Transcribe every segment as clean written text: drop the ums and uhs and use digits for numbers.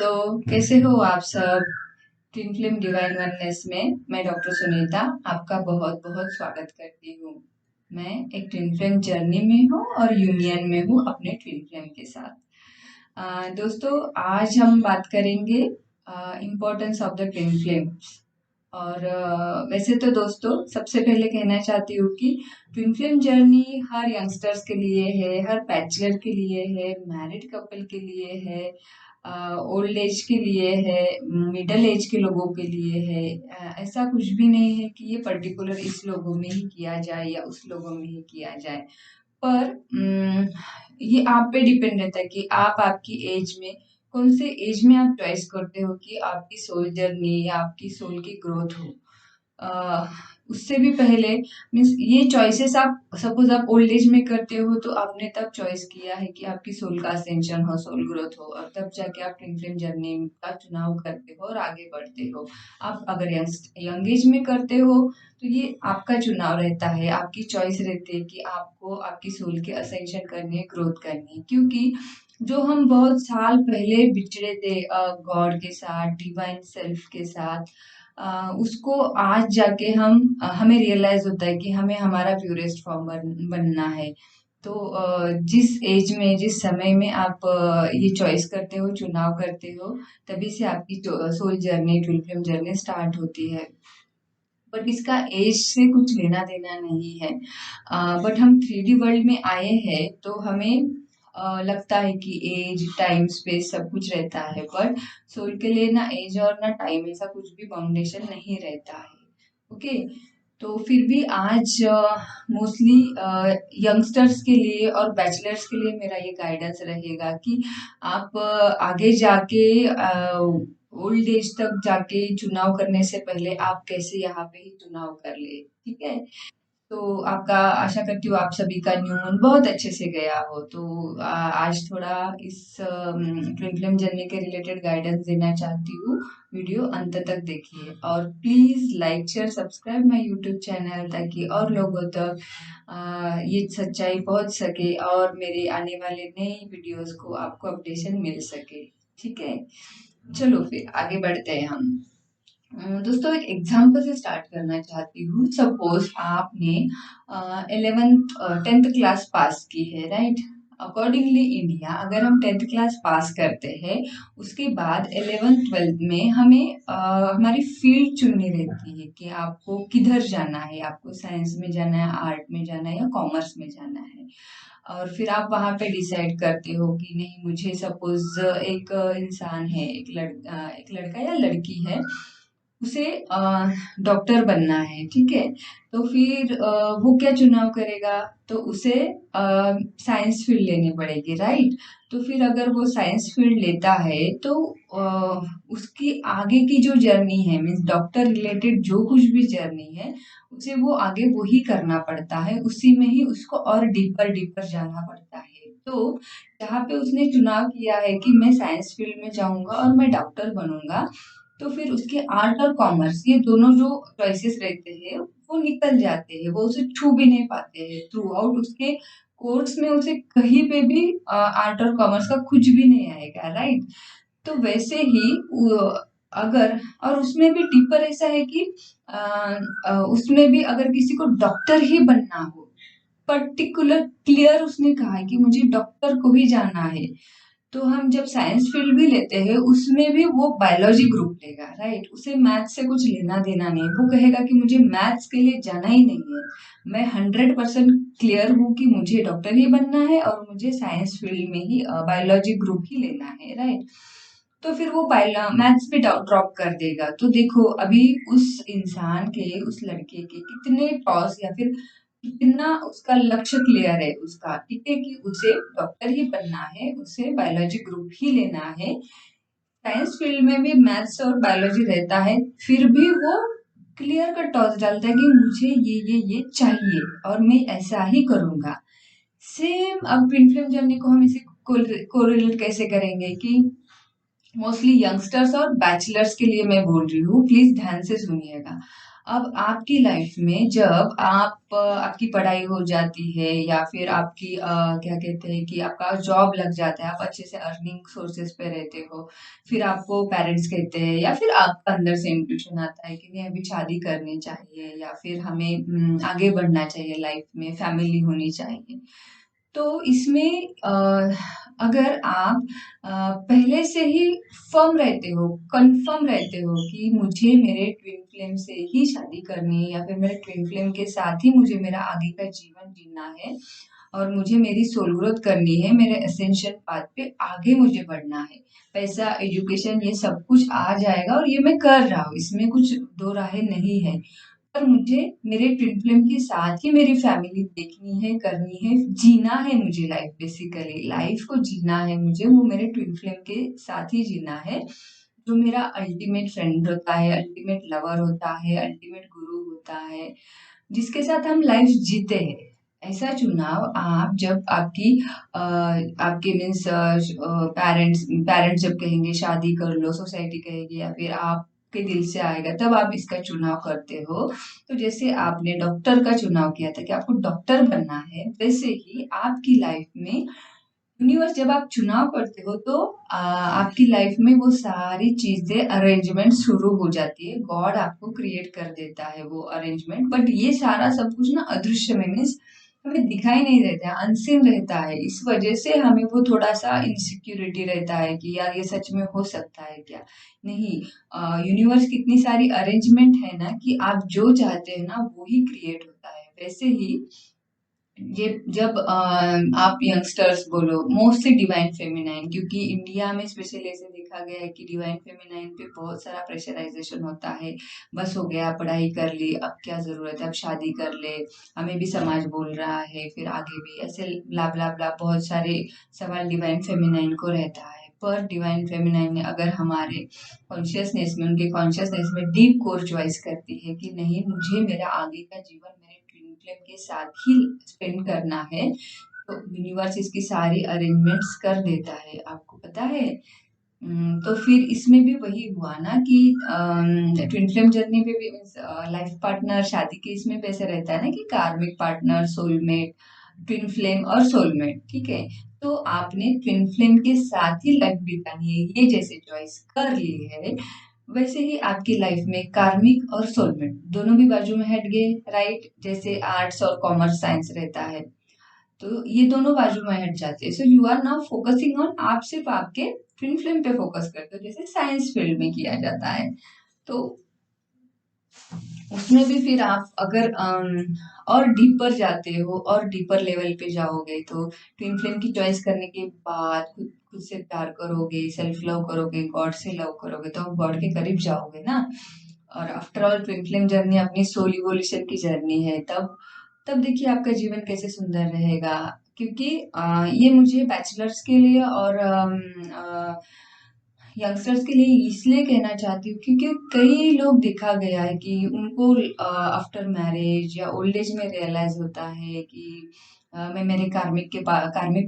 दोस्तों, कैसे हो आप सब। ट्विन फ्लेम डिवाइन वननेस में मैं डॉक्टर सुनीता आपका बहुत बहुत स्वागत करती हूँ। मैं एक ट्विन फ्लेम जर्नी में हूँ और यूनियन में हूँ अपने ट्विन फ्लेम के साथ। दोस्तों, आज हम बात करेंगे importance of the twin flames. और वैसे तो दोस्तों, सबसे पहले कहना चाहती हूँ कि ट्विन फ्लेम जर्नी हर यंगस्टर्स के लिए है, हर बैचलर के लिए है, मैरिड कपल के लिए है, ओल्ड एज के लिए है, मिडल एज के लोगों के लिए है। ऐसा कुछ भी नहीं है कि ये पर्टिकुलर इस लोगों में ही किया जाए या उस लोगों में ही किया जाए। पर ये आप पे डिपेंड रहता है कि आप आपकी एज में कौन से एज में आप चॉइस करते हो कि आपकी सोल जर्नी या आपकी सोल की ग्रोथ हो। अ, उससे भी पहले मीन्स ये चॉइसेस आप सपोज आप ओल्ड एज में करते हो तो आपने तब चॉइस किया है कि आपकी सोल का असेंशन हो, सोल ग्रोथ हो, और तब जाके आप ट्विन फ्लेम जर्नी का चुनाव करते हो और आगे बढ़ते हो। आप अगर यंग एज में करते हो तो ये आपका चुनाव रहता है, आपकी चॉइस रहती है कि आपको आपकी सोल के असेंशन करनी है, ग्रोथ करनी है। क्योंकि जो हम बहुत साल पहले बिछड़े थे गॉड के साथ, डिवाइन सेल्फ के साथ, उसको आज जाके हमें रियलाइज होता है कि हमें हमारा प्यूरेस्ट फॉर्म बनना है। तो जिस एज में, जिस समय में आप ये चॉइस करते हो, चुनाव करते हो, तभी से आपकी soul journey, twin flame journey start होती है। बट इसका एज से कुछ लेना देना नहीं है। बट हम 3D वर्ल्ड में आए हैं तो हमें लगता है कि एज, टाइम, स्पेस सब कुछ रहता है, बट सोल के लिए ना एज और ना टाइम ऐसा कुछ भी बाउंडेशन नहीं रहता है। ओके, तो फिर भी आज मोस्टली यंगस्टर्स के लिए और बैचलर्स के लिए मेरा ये गाइडेंस रहेगा कि आप आगे जाके ओल्ड एज तक जाके चुनाव करने से पहले आप कैसे यहाँ पे ही चुनाव कर ले। ठीक है, तो आपका आशा करती हूँ आप सभी का न्यू मून बहुत अच्छे से गया हो। तो आज थोड़ा इस ट्विन फ्लेम जर्नी के रिलेटेड गाइडेंस देना चाहती हूँ। वीडियो अंत तक देखिए और please like, share, subscribe my YouTube channel ताकि और लोगों तक ये सच्चाई पहुंच सके और मेरे आने वाले नए वीडियोस को आपको अपडेशन मिल सके। ठीक है, चलो फिर आगे बढ़ते हैं हम। दोस्तों, एक एग्जाम्पल से स्टार्ट करना चाहती हूँ। सपोज आपने 11th 10th क्लास पास की है, राइट। अकॉर्डिंगली इंडिया अगर हम 10th क्लास पास करते हैं, उसके बाद 11th 12th में हमें हमारी फील्ड चुननी रहती है कि आपको किधर जाना है, आपको साइंस में जाना है, आर्ट में जाना है या कॉमर्स में जाना है। और फिर आप वहां पे डिसाइड करते हो कि नहीं, मुझे सपोज एक इंसान है, एक लड़का या लड़की है, उसे डॉक्टर बनना है। ठीक है, तो फिर वो क्या चुनाव करेगा, तो उसे साइंस फील्ड लेनी पड़ेगी, राइट। तो फिर अगर वो साइंस फील्ड लेता है तो उसकी आगे की जो जर्नी है, मीन्स डॉक्टर रिलेटेड जो कुछ भी जर्नी है, उसे वो आगे वही करना पड़ता है, उसी में ही उसको और डीपर डीपर जाना पड़ता है। तो जहाँ पे उसने चुनाव किया है कि मैं साइंस फील्ड में जाऊंगा और मैं डॉक्टर बनूंगा, तो फिर उसके आर्ट और कॉमर्स ये दोनों जो चॉइसेस रहते हैं वो निकल जाते हैं, वो उसे छू भी नहीं पाते हैं। थ्रू आउट उसके कोर्स में उसे कहीं पे भी आर्ट और कॉमर्स का कुछ भी नहीं आएगा, राइट। तो वैसे ही अगर, और उसमें भी डीपर ऐसा है कि उसमें भी अगर किसी को डॉक्टर ही बनना हो, पर्टिकुलर क्लियर उसने कहा है कि मुझे डॉक्टर को ही जाना है, तो हम जब साइंस फील्ड भी लेते हैं उसमें भी वो बायोलॉजी ग्रुप लेगा, राइट। उसे मैथ्स से कुछ लेना देना नहीं, वो कहेगा कि मुझे मैथ्स के लिए जाना ही नहीं है, मैं 100% क्लियर हूँ कि मुझे डॉक्टर ही बनना है और मुझे साइंस फील्ड में ही बायोलॉजी ग्रुप ही लेना है, राइट। तो फिर वो मैथ्स भी ड्रॉप कर देगा। तो देखो अभी उस इंसान के, उस लड़के के कितने टॉस या फिर कितना उसका लक्ष्य क्लियर है उसका, ठीक है, कि उसे डॉक्टर ही बनना है, उसे बायोलॉजी ग्रुप ही लेना है। साइंस फील्ड में भी मैथ्स और बायोलॉजी रहता है, फिर भी वो क्लियर कट टॉस डालता है कि मुझे ये चाहिए और मैं ऐसा ही करूंगा। सेम अब ट्विन फ्लेम जर्नी को हम इसे कोरिलेट कैसे करेंगे कि मोस्टली यंगस्टर्स और बैचलर्स के लिए मैं बोल रही हूँ, प्लीज ध्यान से सुनिएगा। अब आपकी लाइफ में जब आपकी पढ़ाई हो जाती है या फिर आपकी क्या कहते हैं कि आपका जॉब लग जाता है, आप अच्छे से अर्निंग सोर्सेस पे रहते हो, फिर आपको पेरेंट्स कहते हैं या फिर आपका अंदर से इंट्यूशन आता है कि नहीं अभी शादी करनी चाहिए या फिर हमें आगे बढ़ना चाहिए, लाइफ में फैमिली होनी चाहिए। तो इसमें अगर आप पहले से ही फर्म रहते हो, कंफर्म रहते हो कि मुझे मेरे ट्विन फ्लेम से ही शादी करनी है या फिर मेरे ट्विन फ्लेम के साथ ही मुझे मेरा आगे का जीवन जीना है और मुझे मेरी सोल ग्रोथ करनी है, मेरे एसेंशियल पाथ पे आगे मुझे बढ़ना है, पैसा एजुकेशन ये सब कुछ आ जाएगा और ये मैं कर रहा हूँ, इसमें कुछ दो राहें नहीं है। पर मुझे मेरे ट्विन फ्लेम के साथ ही मेरी फैमिली देखनी है, करनी है, जीना है मुझे लाइफ, बेसिकली लाइफ को जीना है मुझे, वो मेरे ट्विन फ्लेम के साथ ही जीना है, जो मेरा अल्टीमेट फ्रेंड होता है, अल्टीमेट लवर होता है, अल्टीमेट गुरु होता है, जिसके साथ हम लाइफ जीते हैं। ऐसा चुनाव आप जब आपके मीन्स पेरेंट्स पेरेंट्स जब कहेंगे शादी कर लो, सोसाइटी कहेगी या फिर आपके दिल से आएगा तब आप इसका चुनाव करते हो। तो जैसे आपने डॉक्टर का चुनाव किया था कि आपको डॉक्टर बनना है, वैसे ही आपकी लाइफ में यूनिवर्स जब आप चुनाव करते हो तो आपकी लाइफ में वो सारी चीजें अरेंजमेंट शुरू हो जाती है, गॉड आपको क्रिएट कर देता है वो अरेंजमेंट, बट ये सारा सब कुछ ना अदृश्य में मीन्स हमें दिखाई नहीं देता है, अनसीन रहता है, इस वजह से हमें वो थोड़ा सा इनसिक्योरिटी रहता है कि यार ये सच में हो सकता है क्या। नहीं, यूनिवर्स की इतनी सारी अरेंजमेंट है ना कि आप जो चाहते हैं ना वो ही क्रिएट होता है। वैसे ही ये जब आप यंगस्टर्स बोलो मोस्टली डिवाइन फेमिनाइन, क्योंकि इंडिया में स्पेशली ऐसे देखा गया है कि डिवाइन फेमिनाइन पे बहुत सारा प्रेशराइजेशन होता है, बस हो गया पढ़ाई कर ली अब क्या जरूरत है, अब शादी कर ले, हमें भी समाज बोल रहा है, फिर आगे भी ऐसे ब्ला ब्ला ब्ला बहुत सारे सवाल डिवाइन फेमिनाइन को रहता है। पर डिवाइन फेमिनाइन ने अगर हमारे कॉन्शियसनेस में, उनके कॉन्शियसनेस में डीप कोर चॉइस करती है कि नहीं मुझे मेरा आगे का जीवन मेरे ट्विन फ्लेम के साथ ही स्पेंड करना है, तो यूनिवर्स इसकी सारी अरेंजमेंट्स कर देता है, आपको पता है। तो फिर इसमें भी वही हुआ ना कि ट्विन फ्लेम जर्नी पे भी लाइफ पार्टनर शादी के इसमें भी ऐसे रहता है ना कि कार्मिक पार्टनर, सोलमेट, ट्विन फ्लेम और सोलमेट, ठीक है। तो आपने ट्विन फ्लेम के साथ ही लाइफ बितानी है, ये जैसे चॉइस कर ली है, वैसे ही आपकी लाइफ में कार्मिक और सोलमेट दोनों भी बाजू में हट गए, राइट। जैसे आर्ट्स और कॉमर्स साइंस रहता है तो ये दोनों बाजू में हट जाते हैं, so you are now focusing on, आप सिर्फ आपके ट्विन फ्लेम पे फोकस करते हो जैसे साइंस फील्ड में किया जाता है। तो उसमें भी फिर आप अगर और डीपर जाते हो और डीपर लेवल पे जाओगे तो ट्विन फ्लेम की चॉइस करने के बाद खुद खुद से प्यार करोगे, सेल्फ लव करोगे, गॉड से लव करोगे तो आप गॉड के करीब जाओगे ना। और after all twin flame journey अपनी सोल इवोल्यूशन की जर्नी है, तब देखिए आपका जीवन कैसे सुंदर रहेगा। क्योंकि ये मुझे बैचलर्स के लिए और यंगस्टर्स के लिए इसलिए कहना चाहती हूँ क्योंकि कई लोग देखा गया है कि उनको आफ्टर मैरिज या ओल्ड एज में रियलाइज होता है कि मैं मेरे कार्मिक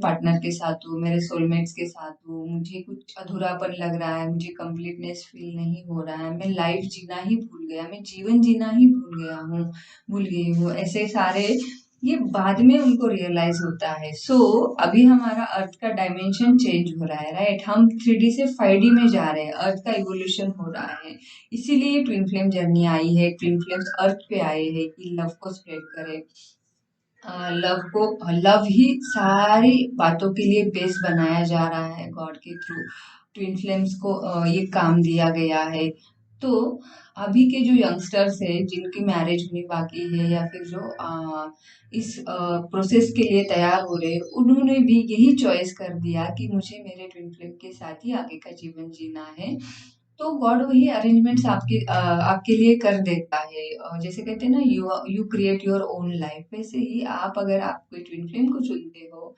पार्टनर के साथ हूँ, मेरे सोलमेट्स के साथ हूँ, मुझे कुछ अधूरापन लग रहा है, मुझे कंप्लीटनेस फील नहीं हो रहा है, मैं लाइफ जीना ही भूल गया, मैं जीवन जीना ही भूल गया हूँ, भूल गई हूँ, ऐसे सारे ये बाद में उनको रियलाइज होता है। सो अभी हमारा अर्थ का डायमेंशन चेंज हो रहा है, राइट, हम 3D से 5D में जा रहे हैं, अर्थ का इवोल्यूशन हो रहा है, इसीलिए ट्विन फ्लेम जर्नी आई है, ट्विन फ्लेम्स अर्थ पे आए हैं कि लव को स्प्रेड करें, लव को, लव ही सारी बातों के लिए बेस बनाया जा रहा है गॉड के थ्रू, ट्विन फ्लेम्स को ये काम दिया गया है। तो अभी के जो यंगस्टर्स है जिनकी मैरिज होनी बाकी है या फिर जो इस प्रोसेस के लिए तैयार हो रहे हैं, उन्होंने भी यही चॉइस कर दिया कि मुझे मेरे ट्विन फ्लेम के साथ ही आगे का जीवन जीना है, तो गॉड वही अरेंजमेंट्स आपके लिए कर देता है। जैसे कहते हैं ना you create your own life, वैसे ही आप अगर आप कोई ट्विन फ्लेम को चुनते हो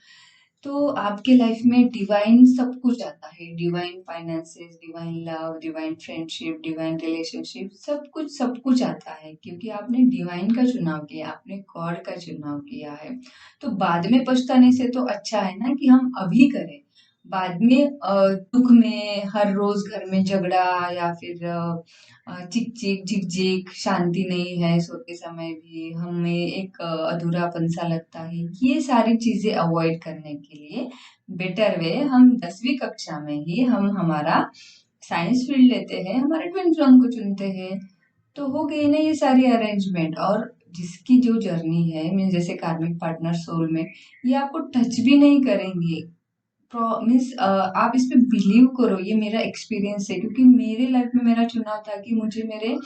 तो आपके लाइफ में डिवाइन सब कुछ आता है, divine finances, divine love, divine friendship, divine relationship, सब कुछ आता है क्योंकि आपने डिवाइन का चुनाव किया, आपने गॉड का चुनाव किया है। तो बाद में पछताने से तो अच्छा है ना कि हम अभी करें, बाद में दुख में हर रोज घर में झगड़ा या फिर चिक चिक झिक झिक, शांति नहीं है, सोते समय भी हमें एक अधूरापन सा लगता है। ये सारी चीजें अवॉइड करने के लिए बेटर वे हम 10वीं कक्षा में ही हम हमारा साइंस फील्ड लेते हैं, हमारे ट्विन फ्लैम को चुनते हैं। तो हो गई ना ये सारी अरेंजमेंट। और जिसकी जो जर्नी है मीन जैसे कार्मिक पार्टनर सोल में, ये आपको टच भी नहीं करेंगे। मीन्स आप इस पे बिलीव करो, ये मेरा एक्सपीरियंस है, क्योंकि मेरे लाइफ में मेरा चुनाव था कि मुझे मेरे,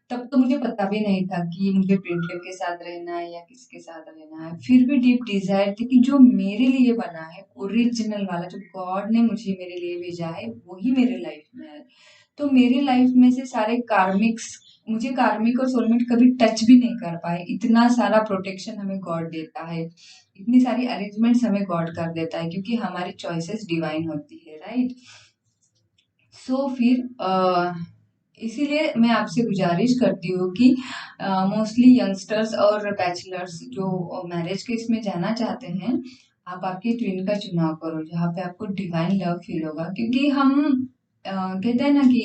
तब तो मुझे पता भी नहीं था कि मुझे ट्विन फ्लेम के साथ रहना है या किसके साथ रहना है। फिर भी डीप डिजायर थी कि जो मेरे लिए बना है ओरिजिनल वाला, जो गॉड ने मुझे मेरे लिए भेजा है, वही मेरे लाइफ में है। तो मेरी लाइफ में से सारे कार्मिक्स, मुझे कार्मिक और सोलमेट कभी टच भी नहीं कर पाए। इतना सारा प्रोटेक्शन हमें गॉड देता है, इतनी सारी अरेंजमेंट्स हमें गॉड कर देता है, क्योंकि हमारी चॉइसेस डिवाइन होती है, राइट। सो फिर इसीलिए मैं आपसे गुजारिश करती हूँ कि मोस्टली यंगस्टर्स और बैचलर्स जो मैरिज के इसमें जाना चाहते हैं, आप आपके ट्विन का चुनाव करो जहाँ पे आपको डिवाइन लव फील होगा। क्योंकि हम कहते हैं ना कि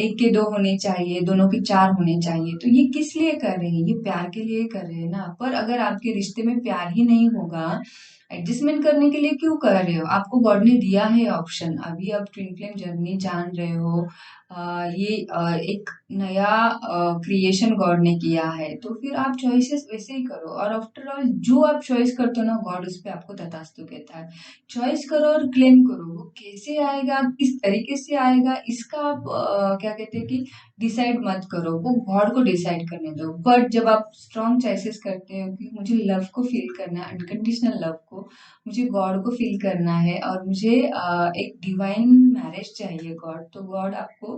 एक के दो होने चाहिए, दोनों के चार होने चाहिए। तो ये किस लिए कर रहे हैं? ये प्यार के लिए कर रहे हैं ना। पर अगर आपके रिश्ते में प्यार ही नहीं होगा, एडजस्टमेंट करने के लिए क्यों कर रहे हो? आपको गॉड ने दिया है ऑप्शन, अभी आप ट्विन फ्लेम जर्नी जान रहे हो, ये एक नया क्रिएशन गॉड ने किया है, तो फिर आप चॉइसेस वैसे ही करो। और आफ्टर ऑल जो आप चॉइस करते हो ना, गॉड उस पर आपको तथास्तु कहता है। चॉइस करो और क्लेम करो। वो कैसे आएगा, किस तरीके से आएगा, इसका आप क्या कहते हैं कि डिसाइड मत करो, वो गॉड को डिसाइड करने दो। बट जब आप स्ट्रॉन्ग चॉइसेस करते हो कि मुझे लव को फील करना है, अनकंडीशनल लव को, मुझे गॉड को फील करना है, और मुझे एक डिवाइन मैरिज चाहिए गॉड, तो गॉड आपको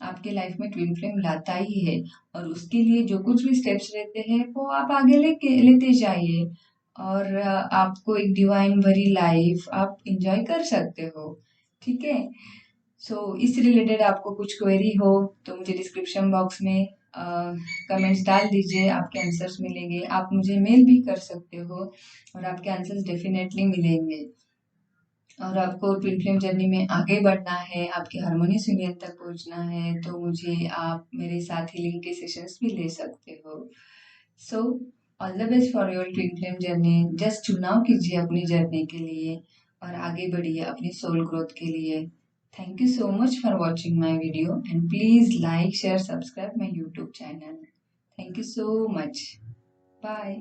आपके लाइफ में ट्विन फ्लेम लाता ही है। और उसके लिए जो कुछ भी स्टेप्स रहते हैं वो आप आगे लेते जाइए, और आपको एक डिवाइन भरी लाइफ आप इंजॉय कर सकते हो। ठीक है। सो इस रिलेटेड आपको कुछ क्वेरी हो तो मुझे डिस्क्रिप्शन बॉक्स में कमेंट्स डाल दीजिए, आपके आंसर्स मिलेंगे। आप मुझे मेल भी कर सकते हो और आपके आंसर्स डेफिनेटली मिलेंगे। और आपको ट्विन फ्लेम जर्नी में आगे बढ़ना है, आपकी हार्मोनियस यूनियन तक पहुंचना है, तो मुझे आप मेरे साथ हीलिंग के सेशंस भी ले सकते हो। So all the best for your twin flame journey. Just चुनाव कीजिए अपनी जर्नी के लिए और आगे बढ़िए अपनी सोल ग्रोथ के लिए। Thank you so much for watching my video and please like share subscribe my YouTube channel. Thank you so much. Bye.